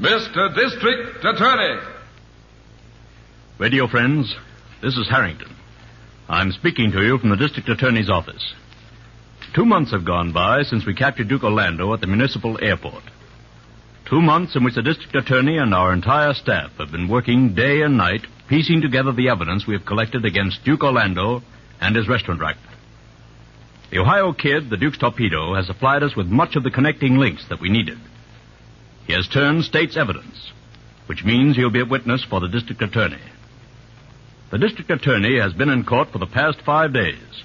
Mr. District Attorney. Radio friends, this is Harrington. I'm speaking to you from the District Attorney's office. 2 months have gone by since we captured Duke Orlando at the municipal airport. 2 months in which the District Attorney and our entire staff have been working day and night, piecing together the evidence we have collected against Duke Orlando and his restaurant racket. The Ohio Kid, the Duke's torpedo, has supplied us with much of the connecting links that we needed. He has turned state's evidence, which means he'll be a witness for the District Attorney. The District Attorney has been in court for the past 5 days,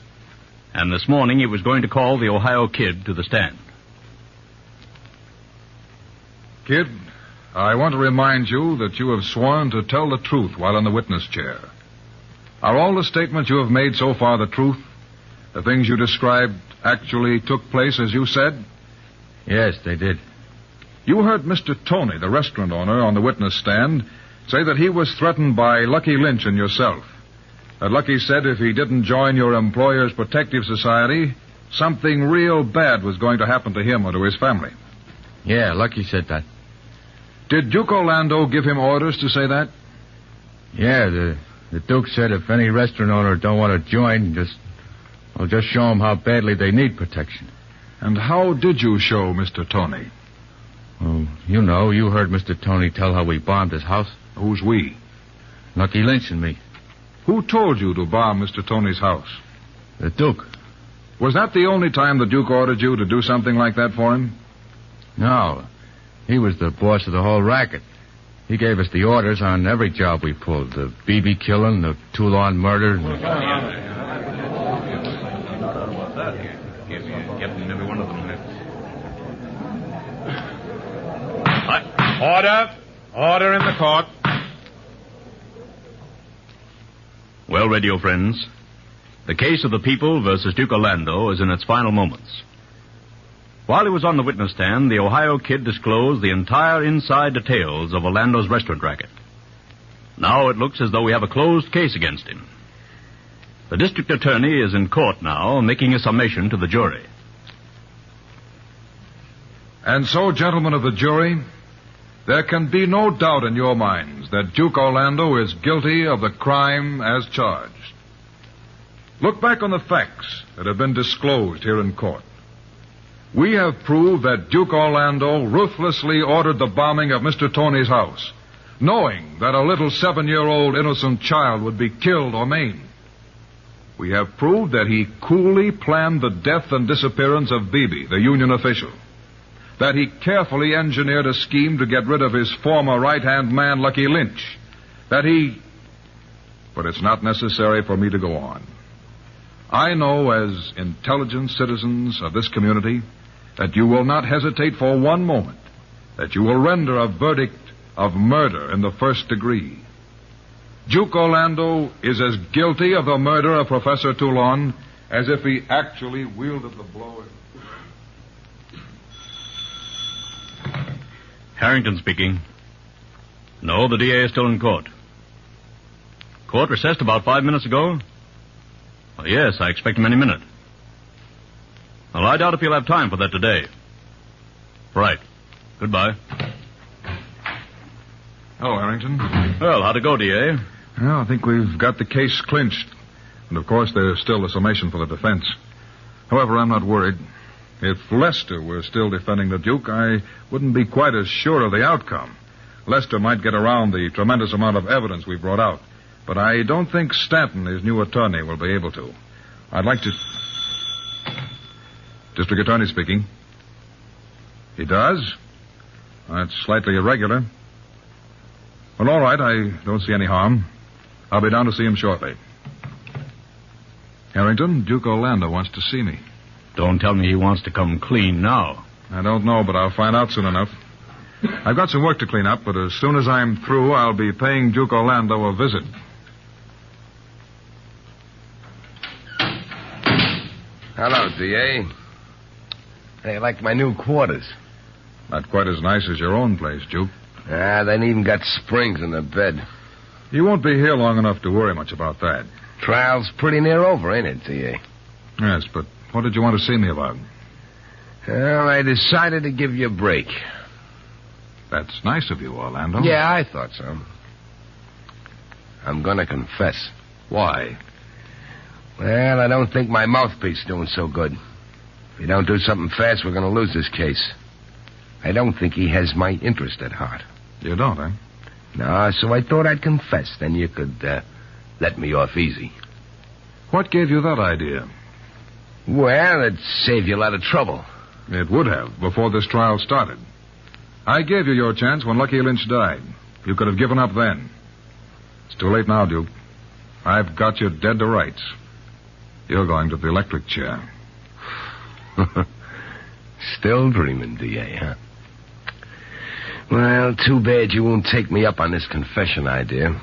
and this morning he was going to call the Ohio Kid to the stand. Kid, I want to remind you that you have sworn to tell the truth while in the witness chair. Are all the statements you have made so far the truth? The things you described actually took place as you said? Yes, they did. You heard Mr. Tony, the restaurant owner, on the witness stand, say that he was threatened by Lucky Lynch and yourself. That Lucky said if he didn't join your employer's protective society, something real bad was going to happen to him or to his family. Yeah, Lucky said that. Did Duke Orlando give him orders to say that? Yeah, the Duke said if any restaurant owner don't want to join, just show them how badly they need protection. And how did you show Mr. Tony? Well, you heard Mr. Tony tell how we bombed his house. Who's we? Lucky Lynch and me. Who told you to bomb Mr. Tony's house? The Duke. Was that the only time the Duke ordered you to do something like that for him? No. He was the boss of the whole racket. He gave us the orders on every job we pulled. The BB killing, the Toulon murder. Every one of them. Order in the court. Well, radio friends, the case of the people versus Duke Orlando is in its final moments. While he was on the witness stand, the Ohio Kid disclosed the entire inside details of Orlando's restaurant racket. Now it looks as though we have a closed case against him. The district attorney is in court now, making a summation to the jury. And so, gentlemen of the jury, there can be no doubt in your minds that Duke Orlando is guilty of the crime as charged. Look back on the facts that have been disclosed here in court. We have proved that Duke Orlando ruthlessly ordered the bombing of Mr. Tony's house, knowing that a little 7-year-old innocent child would be killed or maimed. We have proved that he coolly planned the death and disappearance of Beebe, the union official. That he carefully engineered a scheme to get rid of his former right-hand man, Lucky Lynch. But it's not necessary for me to go on. I know, as intelligent citizens of this community, that you will not hesitate for one moment, that you will render a verdict of murder in the first degree. Duke Orlando is as guilty of the murder of Professor Toulon as if he actually wielded the blow. Harrington speaking. No, the DA is still in court. Court recessed about 5 minutes ago? Oh, yes, I expect him any minute. Well, I doubt if he'll have time for that today. Right. Goodbye. Hello, Harrington. Well, how'd it go, DA? Well, I think we've got the case clinched. And, of course, there's still a summation for the defense. However, I'm not worried. If Lester were still defending the Duke, I wouldn't be quite as sure of the outcome. Lester might get around the tremendous amount of evidence we brought out. But I don't think Stanton, his new attorney, will be able to. I'd like to... District Attorney speaking. He does? That's slightly irregular. Well, all right, I don't see any harm. I'll be down to see him shortly. Harrington, Duke Orlando wants to see me. Don't tell me he wants to come clean now. I don't know, but I'll find out soon enough. I've got some work to clean up, but as soon as I'm through, I'll be paying Duke Orlando a visit. Hello, D.A. Hey, like my new quarters. Not quite as nice as your own place, Duke. They even got springs in the bed. You won't be here long enough to worry much about that. Trial's pretty near over, ain't it, D.A.? Yes, but what did you want to see me about? Well, I decided to give you a break. That's nice of you, Orlando. Yeah, I thought so. I'm gonna confess. Why? Well, I don't think my mouthpiece doing so good. If you don't do something fast, we're gonna lose this case. I don't think he has my interest at heart. You don't, eh? No, so I thought I'd confess. Then you could let me off easy. What gave you that idea? Well, it'd save you a lot of trouble. It would have, before this trial started. I gave you your chance when Lucky Lynch died. You could have given up then. It's too late now, Duke. I've got you dead to rights. You're going to the electric chair. Still dreaming, D.A., huh? Well, too bad you won't take me up on this confession idea.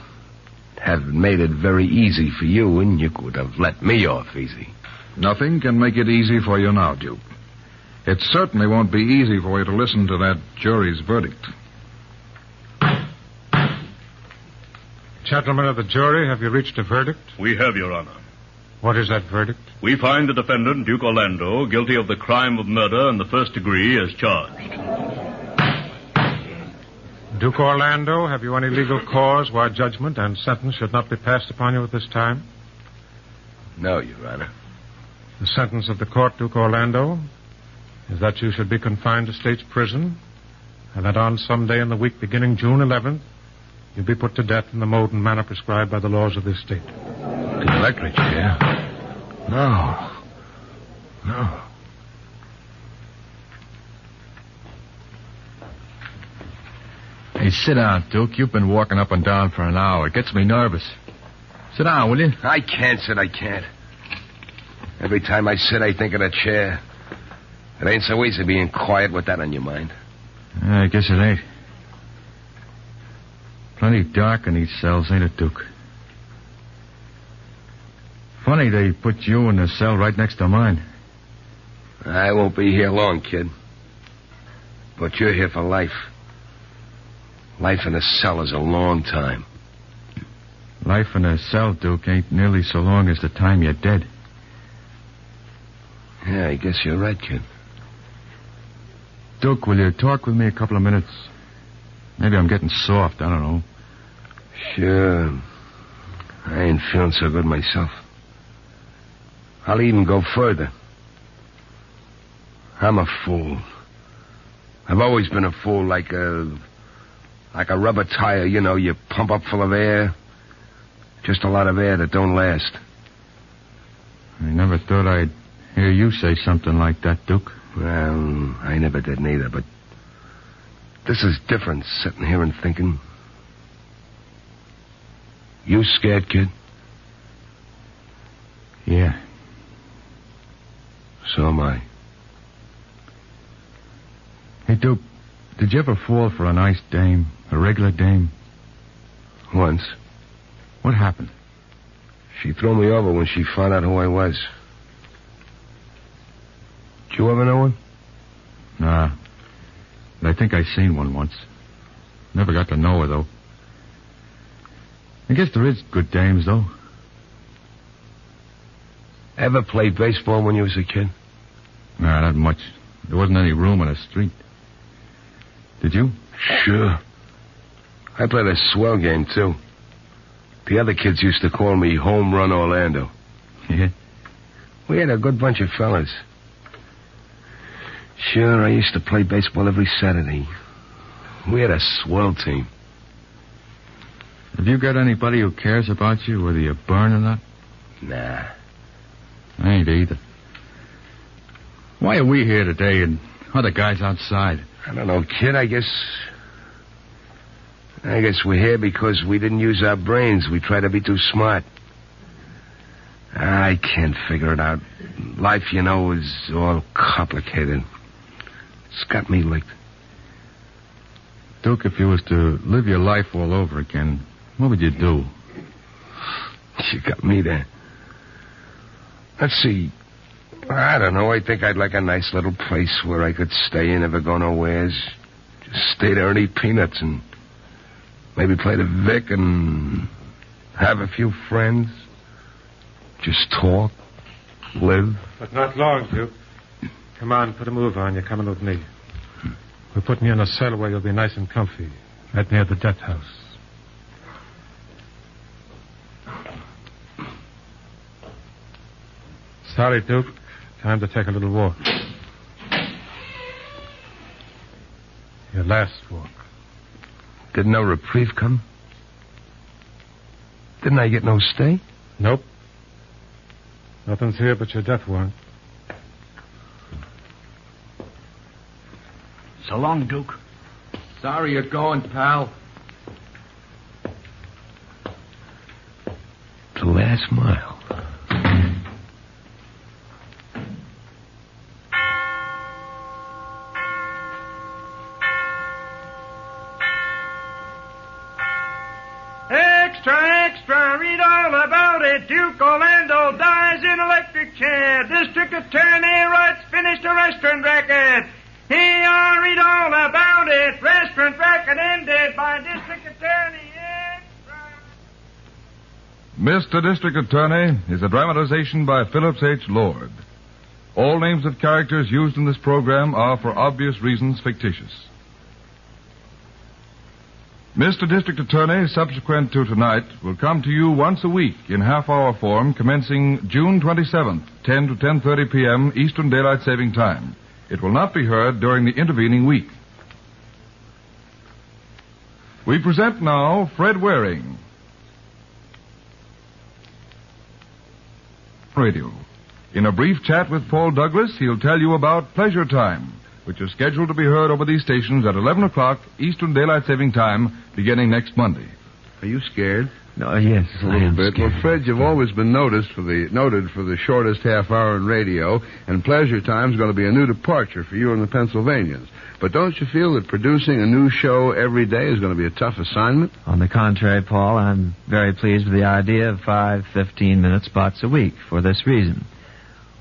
Have made it very easy for you, and you could have let me off easy. Nothing can make it easy for you now, Duke. It certainly won't be easy for you to listen to that jury's verdict. Gentlemen of the jury, have you reached a verdict? We have, Your Honor. What is that verdict? We find the defendant, Duke Orlando, guilty of the crime of murder in the first degree as charged. Duke Orlando, have you any legal cause why judgment and sentence should not be passed upon you at this time? No, Your Honor. The sentence of the court, Duke Orlando, is that you should be confined to state's prison, and that on some day in the week beginning June 11th, you be put to death in the mode and manner prescribed by the laws of this state. The electric chair? No. No. Hey, sit down, Duke. You've been walking up and down for an hour. It gets me nervous. Sit down, will you? I can't sit, I can't. Every time I sit, I think of the chair. It ain't so easy being quiet with that on your mind. I guess it ain't. Plenty dark in these cells, ain't it, Duke? Funny they put you in the cell right next to mine. I won't be here long, kid. But you're here for life. Life in a cell is a long time. Life in a cell, Duke, ain't nearly so long as the time you're dead. Yeah, I guess you're right, kid. Duke, will you talk with me a couple of minutes? Maybe I'm getting soft, I don't know. Sure. I ain't feeling so good myself. I'll even go further. I'm a fool. I've always been a fool, like a rubber tire, you know, you pump up full of air. Just a lot of air that don't last. I never thought I'd hear you say something like that, Duke. Well, I never did neither, but this is different, sitting here and thinking. You scared, kid? Yeah. So am I. Hey, Duke, did you ever fall for a nice dame, a regular dame? Once. What happened? She threw me over when she found out who I was. Did you ever know one? Nah. But I think I seen one once. Never got to know her, though. I guess there is good dames, though. Ever play baseball when you was a kid? Nah, not much. There wasn't any room on the street. Did you? Sure. I played a swell game, too. The other kids used to call me Home Run Orlando. Yeah? We had a good bunch of fellas. Sure, I used to play baseball every Saturday. We had a swell team. Have you got anybody who cares about you, whether you burn or not? Nah. I ain't either. Why are we here today and other guys outside? I don't know, kid. I guess we're here because we didn't use our brains. We tried to be too smart. I can't figure it out. Life, you know, is all complicated. It's got me licked. Duke, if you was to live your life all over again, what would you do? You got me there. Let's see. I don't know. I think I'd like a nice little place where I could stay and never go nowheres. Just stay there and eat peanuts and maybe play the Vic and have a few friends. Just talk. Live. But not long, Duke. Come on, put a move on. You're coming with me. We're putting you in a cell where you'll be nice and comfy, right near the death house. Sorry, Duke. Time to take a little walk. Your last walk. Did no reprieve come? Didn't I get no stay? Nope. Nothing's here but your death warrant. So long, Duke. Sorry you're going, pal. The last mile. Extra, read all about it. Duke Orlando dies in electric chair. District Attorney writes finished a restaurant racket. Here, read all about it. Restaurant racket ended by District Attorney. Mr. District Attorney is a dramatization by Phillips H. Lord. All names of characters used in this program are, for obvious reasons, fictitious. Mr. District Attorney, subsequent to tonight, will come to you once a week in half-hour form commencing June 27th, 10 to 10:30 p.m. Eastern Daylight Saving Time. It will not be heard during the intervening week. We present now Fred Waring. Radio. In a brief chat with Paul Douglas, he'll tell you about Pleasure Time, which is scheduled to be heard over these stations at 11 o'clock Eastern Daylight Saving Time, beginning next Monday. Are you scared? No, yes, A little bit. Well, Fred, you've always been noted for the shortest half hour in radio, and Pleasure Time's going to be a new departure for you and the Pennsylvanians. But don't you feel that producing a new show every day is going to be a tough assignment? On the contrary, Paul, I'm very pleased with the idea of 5 15-minute spots a week for this reason.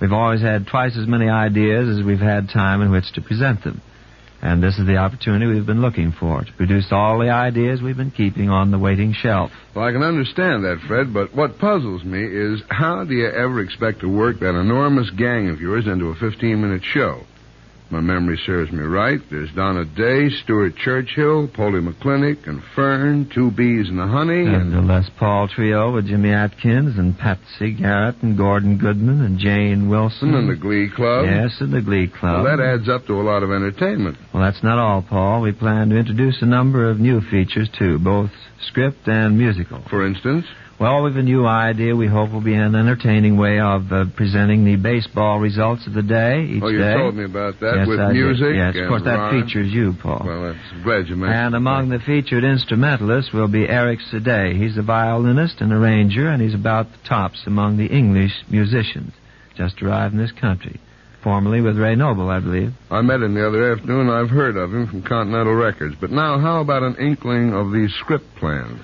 We've always had twice as many ideas as we've had time in which to present them. And this is the opportunity we've been looking for, to produce all the ideas we've been keeping on the waiting shelf. Well, I can understand that, Fred, but what puzzles me is how do you ever expect to work that enormous gang of yours into a 15-minute show? My memory serves me right. There's Donna Day, Stuart Churchill, Polly McClintock, and Fern, Two Bees and the Honey. And the Les Paul trio with Jimmy Atkins and Patsy Garrett and Gordon Goodman and Jane Wilson. And the Glee Club. Yes, and the Glee Club. Well, that adds up to a lot of entertainment. Well, that's not all, Paul. We plan to introduce a number of new features, too, both script and musical. For instance? Well, with a new idea we hope will be an entertaining way of presenting the baseball results of the day each day. Oh, you told me about that, yes, with I music. Did. Yes, of course, that rhyme. features you, Paul. Well, I'm glad you mentioned And among the featured instrumentalists will be Eric Sade. He's a violinist and arranger, and he's about the tops among the English musicians. Just arrived in this country. Formerly with Ray Noble, I believe. I met him the other afternoon. I've heard of him from Continental Records. But now, how about an inkling of these script plans?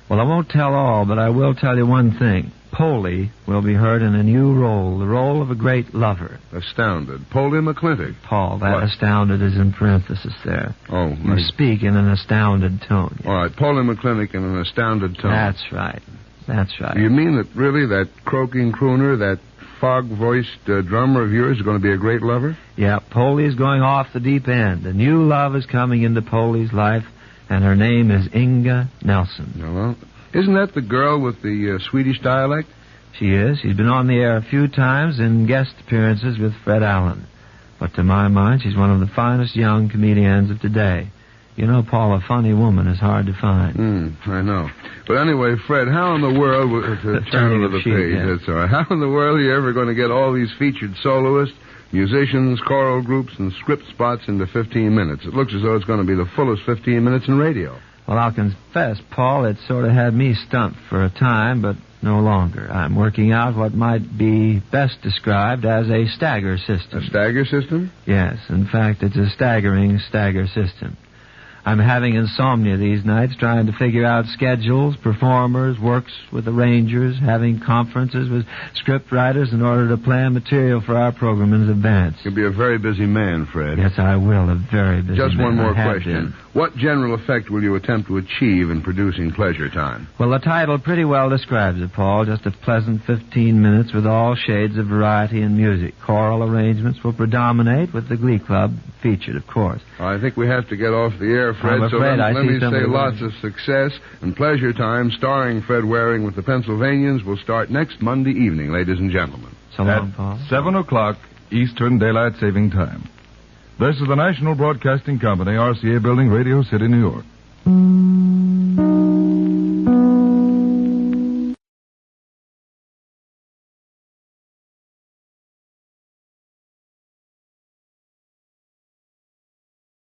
Well, I won't tell all, but I will tell you one thing. Polly will be heard in a new role, the role of a great lover. Astounded. Polly McClintock. Paul, that What? astounded is in parenthesis there. Oh, You speak in an astounded tone. all right. Polly McClintock in an astounded tone. That's right. That's right. You mean that really that croaking crooner, that fog-voiced drummer of yours is going to be a great lover? Yeah, Polly's going off the deep end. A new love is coming into Polly's life, and her name is Inga Nelson. Well, isn't that the girl with the Swedish dialect? She is. She's been on the air a few times in guest appearances with Fred Allen. But to my mind, she's one of the finest young comedians of today. You know, Paul, a funny woman is hard to find. I know. But anyway, Fred, how in the world... turn to the page, yeah. That's all right. How in the world are you ever going to get all these featured soloists, musicians, choral groups, and script spots into 15 minutes? It looks as though it's going to be the fullest 15 minutes in radio. Well, I'll confess, Paul, it sort of had me stumped for a time, but no longer. I'm working out what might be best described as a stagger system. A stagger system? Yes, in fact, it's a staggering stagger system. I'm having insomnia these nights, trying to figure out schedules, performers, works with arrangers, having conferences with script writers in order to plan material for our program in advance. You'll be a very busy man, Fred. Yes, I will, a very busy Just man. one more I have question. been. What general effect will you attempt to achieve in producing pleasure time? Well, the title pretty well describes it, Paul. Just a pleasant 15 minutes with all shades of variety in music. Choral arrangements will predominate, with the Glee Club featured, of course. I think we have to get off the air, Fred. I'm So afraid let me say lots somebody- of success. And Pleasure Time, starring Fred Waring with the Pennsylvanians, will start next Monday evening, ladies and gentlemen. So long, Paul. 7 o'clock Eastern Daylight Saving Time. This is the National Broadcasting Company, RCA Building, Radio City, New York.